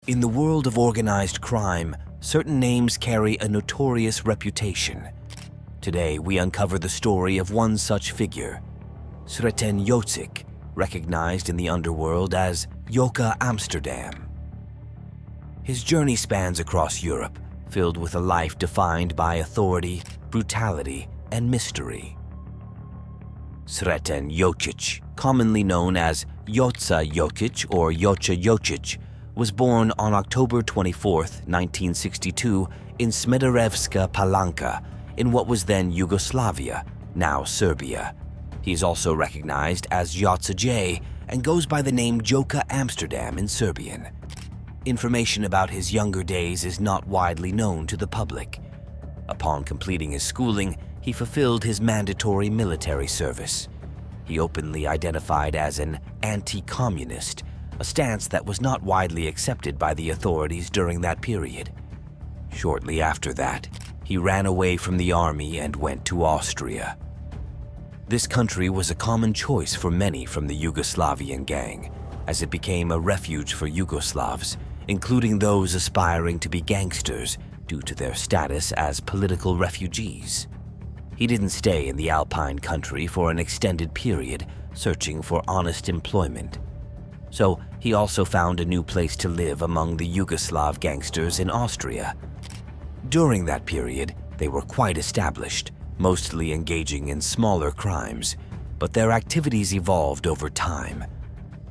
In the world of organized crime, certain names carry a notorious reputation. Today, we uncover the story of one such figure, Sreten Jocic, recognized in the underworld as Joca Amsterdam. His journey spans across Europe, filled with a life defined by authority, brutality, and mystery. Sreten Jocic, commonly known as Joca Jocic or Joca Jocic, was born on October 24, 1962 in Smederevska Palanka, in what was then Yugoslavia, now Serbia. He is also recognized as Joca J and goes by the name Joca Amsterdam in Serbian. Information about his younger days is not widely known to the public. Upon completing his schooling, he fulfilled his mandatory military service. He openly identified as an anti-communist, a stance that was not widely accepted by the authorities during that period. Shortly after that, he ran away from the army and went to Austria. This country was a common choice for many from the Yugoslavian gang, as it became a refuge for Yugoslavs, including those aspiring to be gangsters due to their status as political refugees. He didn't stay in the Alpine country for an extended period, searching for honest employment. So he also found a new place to live among the Yugoslav gangsters in Austria. During that period, they were quite established, mostly engaging in smaller crimes, but their activities evolved over time.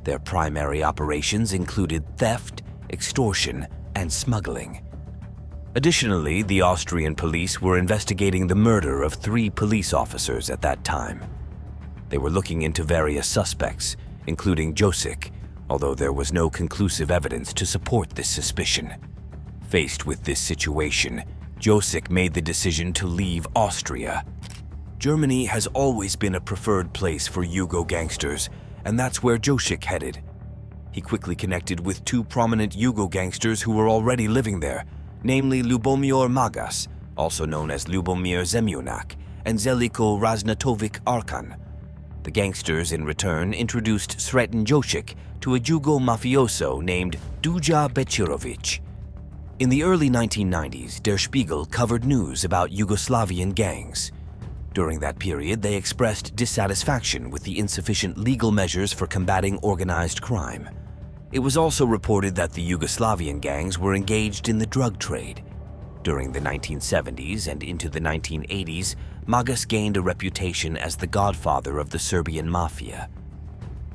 Their primary operations included theft, extortion, and smuggling. Additionally, the Austrian police were investigating the murder of 3 police officers at that time. They were looking into various suspects, including Jocic, although there was no conclusive evidence to support this suspicion. Faced with this situation, Jocic made the decision to leave Austria. Germany has always been a preferred place for Yugo gangsters, and that's where Jocic headed. He quickly connected with 2 prominent Yugo gangsters who were already living there, namely Lubomir Magas, also known as Lubomir Zemjunak, and Zeliko Raznatovic Arkan. The gangsters, in return, introduced Sreten Jocic to a Yugo mafioso named Duja Bečirović. In the early 1990s, Der Spiegel covered news about Yugoslavian gangs. During that period, they expressed dissatisfaction with the insufficient legal measures for combating organized crime. It was also reported that the Yugoslavian gangs were engaged in the drug trade. During the 1970s and into the 1980s, Magas gained a reputation as the godfather of the Serbian Mafia.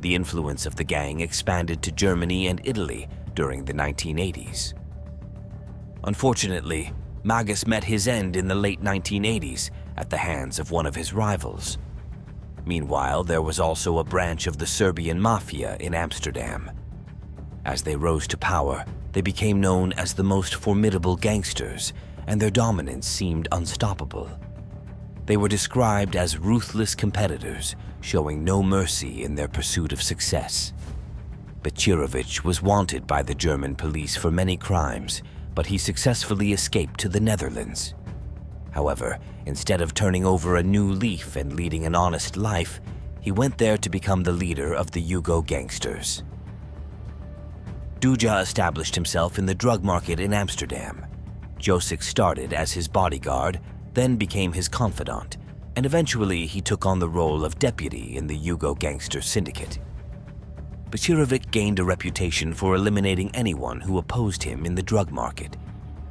The influence of the gang expanded to Germany and Italy during the 1980s. Unfortunately, Magas met his end in the late 1980s at the hands of one of his rivals. Meanwhile, there was also a branch of the Serbian Mafia in Amsterdam. As they rose to power, they became known as the most formidable gangsters, and their dominance seemed unstoppable. They were described as ruthless competitors, showing no mercy in their pursuit of success. Bečirović was wanted by the German police for many crimes, but he successfully escaped to the Netherlands. However, instead of turning over a new leaf and leading an honest life, he went there to become the leader of the Yugo gangsters. Duja established himself in the drug market in Amsterdam. Jocic started as his bodyguard, then became his confidant, and eventually he took on the role of deputy in the Yugo gangster syndicate. Bečirović gained a reputation for eliminating anyone who opposed him in the drug market.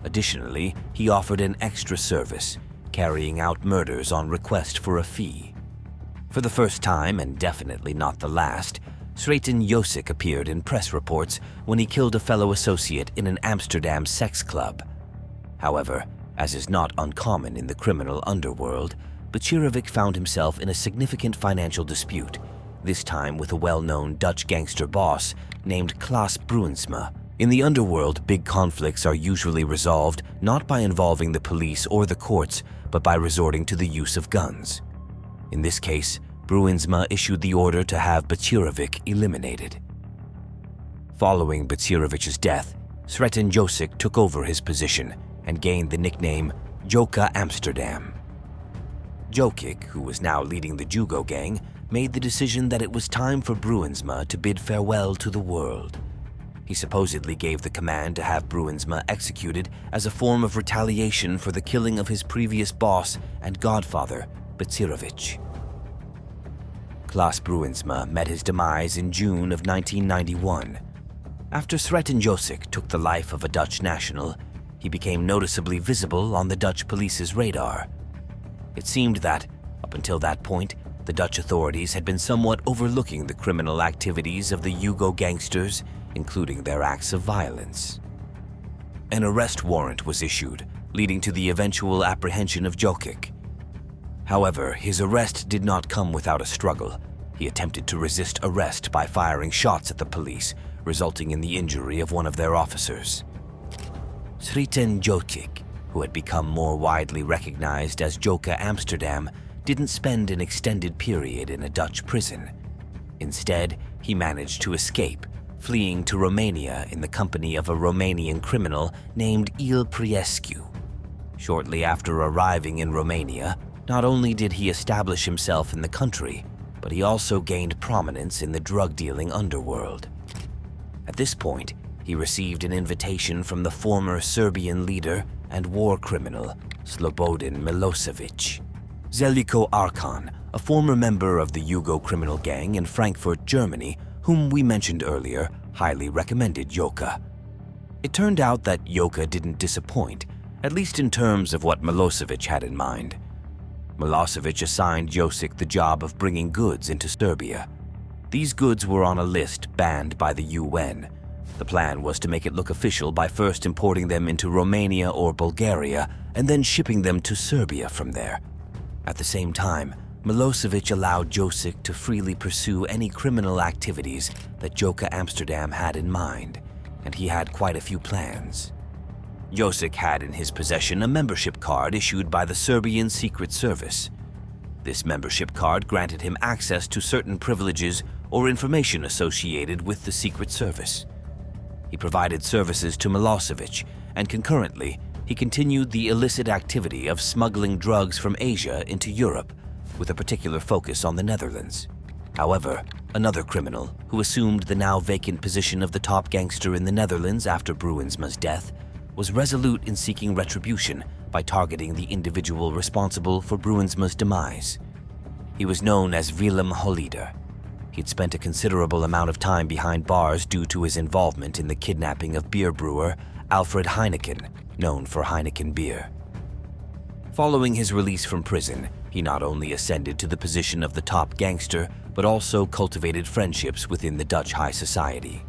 Additionally, he offered an extra service, carrying out murders on request for a fee. For the first time, and definitely not the last, Sreten Jocic appeared in press reports when he killed a fellow associate in an Amsterdam sex club. However, as is not uncommon in the criminal underworld, Bečirović found himself in a significant financial dispute, this time with a well-known Dutch gangster boss named Klaas Bruinsma. In the underworld, big conflicts are usually resolved not by involving the police or the courts, but by resorting to the use of guns. In this case, Bruinsma issued the order to have Bečirović eliminated. Following Bečirović's death, Sreten Jocic took over his position and gained the nickname Joca Amsterdam. Jocic, who was now leading the Yugo gang, made the decision that it was time for Bruinsma to bid farewell to the world. He supposedly gave the command to have Bruinsma executed as a form of retaliation for the killing of his previous boss and godfather, Betsirovic. Klas Bruinsma met his demise in June of 1991. After Sreten Jocic took the life of a Dutch national, he became noticeably visible on the Dutch police's radar. It seemed that, up until that point, the Dutch authorities had been somewhat overlooking the criminal activities of the Yugo gangsters, including their acts of violence. An arrest warrant was issued, leading to the eventual apprehension of Jocic. However, his arrest did not come without a struggle. He attempted to resist arrest by firing shots at the police, resulting in the injury of one of their officers. Sreten Jocic, who had become more widely recognized as Joca Amsterdam, didn't spend an extended period in a Dutch prison. Instead, he managed to escape, fleeing to Romania in the company of a Romanian criminal named Il Priescu. Shortly after arriving in Romania, not only did he establish himself in the country, but he also gained prominence in the drug-dealing underworld. At this point, he received an invitation from the former Serbian leader and war criminal, Slobodan Milosevic. Zeljko Arkan, a former member of the Yugo criminal gang in Frankfurt, Germany, whom we mentioned earlier, highly recommended Joca. It turned out that Joca didn't disappoint, at least in terms of what Milosevic had in mind. Milosevic assigned Jocic the job of bringing goods into Serbia. These goods were on a list banned by the UN. The plan was to make it look official by first importing them into Romania or Bulgaria and then shipping them to Serbia from there. At the same time, Milosevic allowed Jocic to freely pursue any criminal activities that Joca Amsterdam had in mind, and he had quite a few plans. Jocic had in his possession a membership card issued by the Serbian Secret Service. This membership card granted him access to certain privileges or information associated with the Secret Service. He provided services to Milosevic, and concurrently, he continued the illicit activity of smuggling drugs from Asia into Europe, with a particular focus on the Netherlands. However, another criminal, who assumed the now vacant position of the top gangster in the Netherlands after Bruinsma's death, was resolute in seeking retribution by targeting the individual responsible for Bruinsma's demise. He was known as Willem Holleder. He'd spent a considerable amount of time behind bars due to his involvement in the kidnapping of beer brewer Alfred Heineken, known for Heineken beer. Following his release from prison, he not only ascended to the position of the top gangster, but also cultivated friendships within the Dutch high society.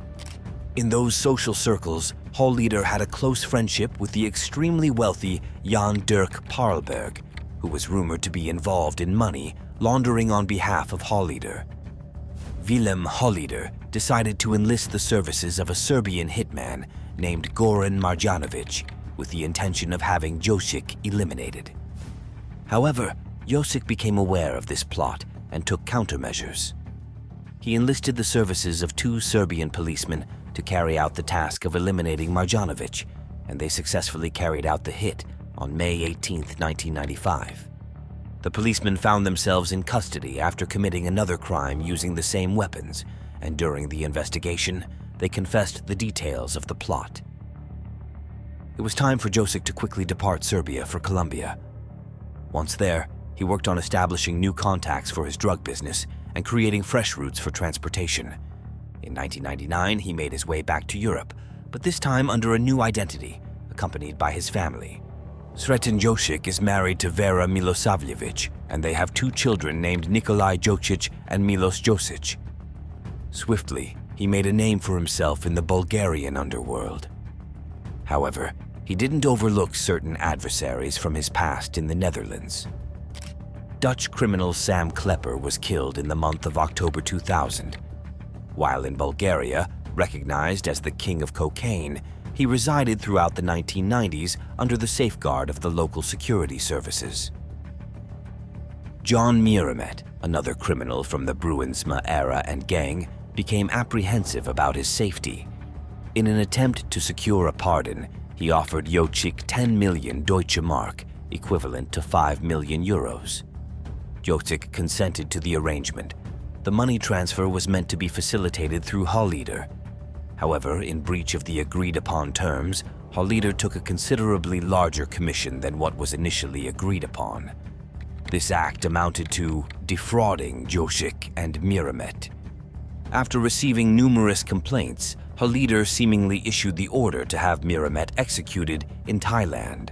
In those social circles, Holleder had a close friendship with the extremely wealthy Jan Dirk Parlberg, who was rumored to be involved in money laundering on behalf of Holleder. Willem Holleder decided to enlist the services of a Serbian hitman named Goran Marjanovic with the intention of having Jocic eliminated. However, Jocic became aware of this plot and took countermeasures. He enlisted the services of two Serbian policemen to carry out the task of eliminating Marjanovic, and they successfully carried out the hit on May 18, 1995. The policemen found themselves in custody after committing another crime using the same weapons, and during the investigation, they confessed the details of the plot. It was time for Jocic to quickly depart Serbia for Colombia. Once there, he worked on establishing new contacts for his drug business and creating fresh routes for transportation. In 1999, he made his way back to Europe, but this time under a new identity, accompanied by his family. Sreten Jocic is married to Vera Milosavljevic, and they have two children named Nikolaj Jocic and Milos Jocic. Swiftly, he made a name for himself in the Bulgarian underworld. However, he didn't overlook certain adversaries from his past in the Netherlands. Dutch criminal Sam Klepper was killed in the month of October 2000. While in Bulgaria, recognized as the king of cocaine, he resided throughout the 1990s under the safeguard of the local security services. John Miramet, another criminal from the Bruinsma era and gang, became apprehensive about his safety. In an attempt to secure a pardon, he offered Jocic 10 million Deutsche Mark, equivalent to 5 million euros. Jocic consented to the arrangement. The money transfer was meant to be facilitated through Holleder. However, in breach of the agreed-upon terms, Hollider took a considerably larger commission than what was initially agreed upon. This act amounted to defrauding Jocic and Miramet. After receiving numerous complaints, Hollider seemingly issued the order to have Miramet executed in Thailand.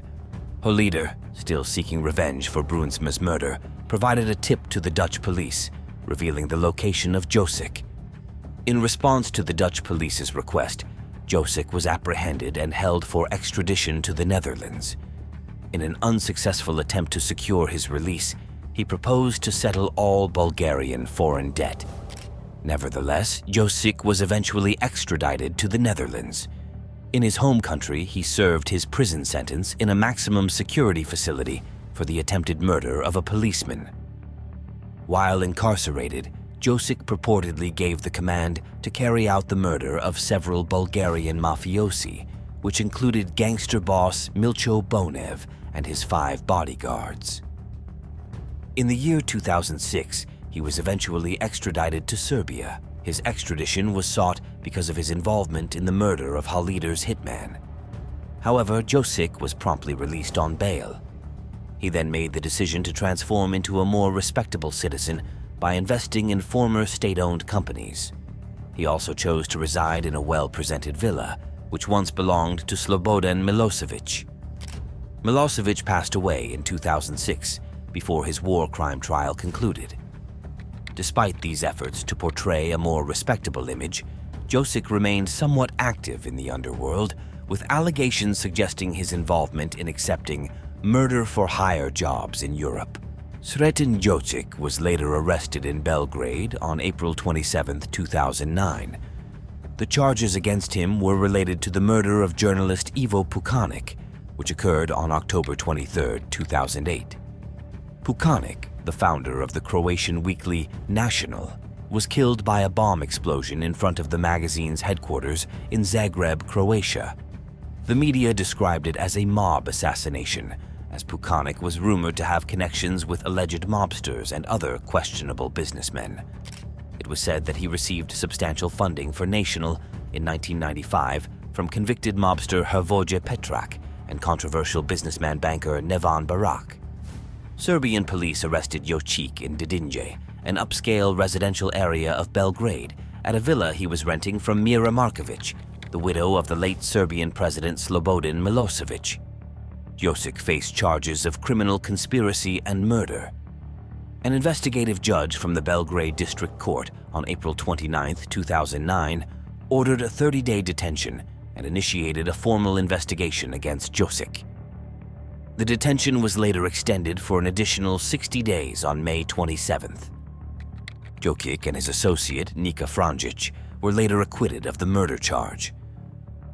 Hollider, still seeking revenge for Bruinsma's murder, provided a tip to the Dutch police, revealing the location of Jocic. In response to the Dutch police's request, Jocic was apprehended and held for extradition to the Netherlands. In an unsuccessful attempt to secure his release, he proposed to settle all Bulgarian foreign debt. Nevertheless, Jocic was eventually extradited to the Netherlands. In his home country, he served his prison sentence in a maximum security facility for the attempted murder of a policeman. While incarcerated, Jocic purportedly gave the command to carry out the murder of several Bulgarian mafiosi, which included gangster boss Milcho Bonev and his 5 bodyguards. In the year 2006, he was eventually extradited to Serbia. His extradition was sought because of his involvement in the murder of Hollider's hitman. However, Jocic was promptly released on bail. He then made the decision to transform into a more respectable citizen by investing in former state-owned companies. He also chose to reside in a well-presented villa, which once belonged to Slobodan Milosevic. Milosevic passed away in 2006, before his war crime trial concluded. Despite these efforts to portray a more respectable image, Jocic remained somewhat active in the underworld, with allegations suggesting his involvement in accepting murder-for-hire jobs in Europe. Sreten Jocic was later arrested in Belgrade on April 27, 2009. The charges against him were related to the murder of journalist Ivo Pukanik, which occurred on October 23, 2008. Pukanik, the founder of the Croatian weekly National, was killed by a bomb explosion in front of the magazine's headquarters in Zagreb, Croatia. The media described it as a mob assassination, as Pukanik was rumored to have connections with alleged mobsters and other questionable businessmen. It was said that he received substantial funding for National in 1995 from convicted mobster Hrvoje Petrak and controversial businessman banker Nevan Barak. Serbian police arrested Jocic in Dedinje, an upscale residential area of Belgrade, at a villa he was renting from Mira Markovic, the widow of the late Serbian President Slobodan Milosevic. Jocic faced charges of criminal conspiracy and murder. An investigative judge from the Belgrade District Court on April 29, 2009, ordered a 30-day detention and initiated a formal investigation against Jocic. The detention was later extended for an additional 60 days on May 27th. Jocic and his associate, Nika Franjic, were later acquitted of the murder charge.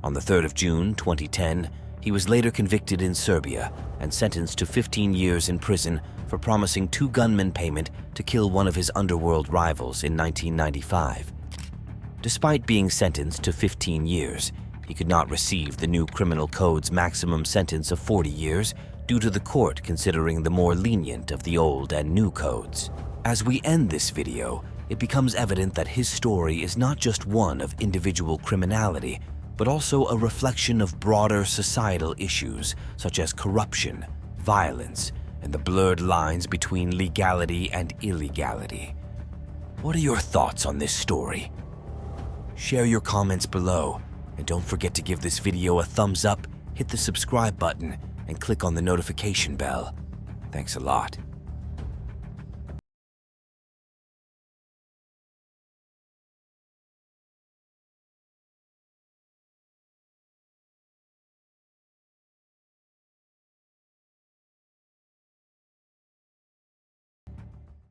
On the 3rd of June 2010, he was later convicted in Serbia and sentenced to 15 years in prison for promising 2 gunmen payment to kill one of his underworld rivals in 1995. Despite being sentenced to 15 years, he could not receive the new criminal code's maximum sentence of 40 years due to the court considering the more lenient of the old and new codes. As we end this video, it becomes evident that his story is not just one of individual criminality, but also a reflection of broader societal issues such as corruption, violence, and the blurred lines between legality and illegality. What are your thoughts on this story? Share your comments below, and don't forget to give this video a thumbs up, hit the subscribe button, and click on the notification bell. Thanks a lot.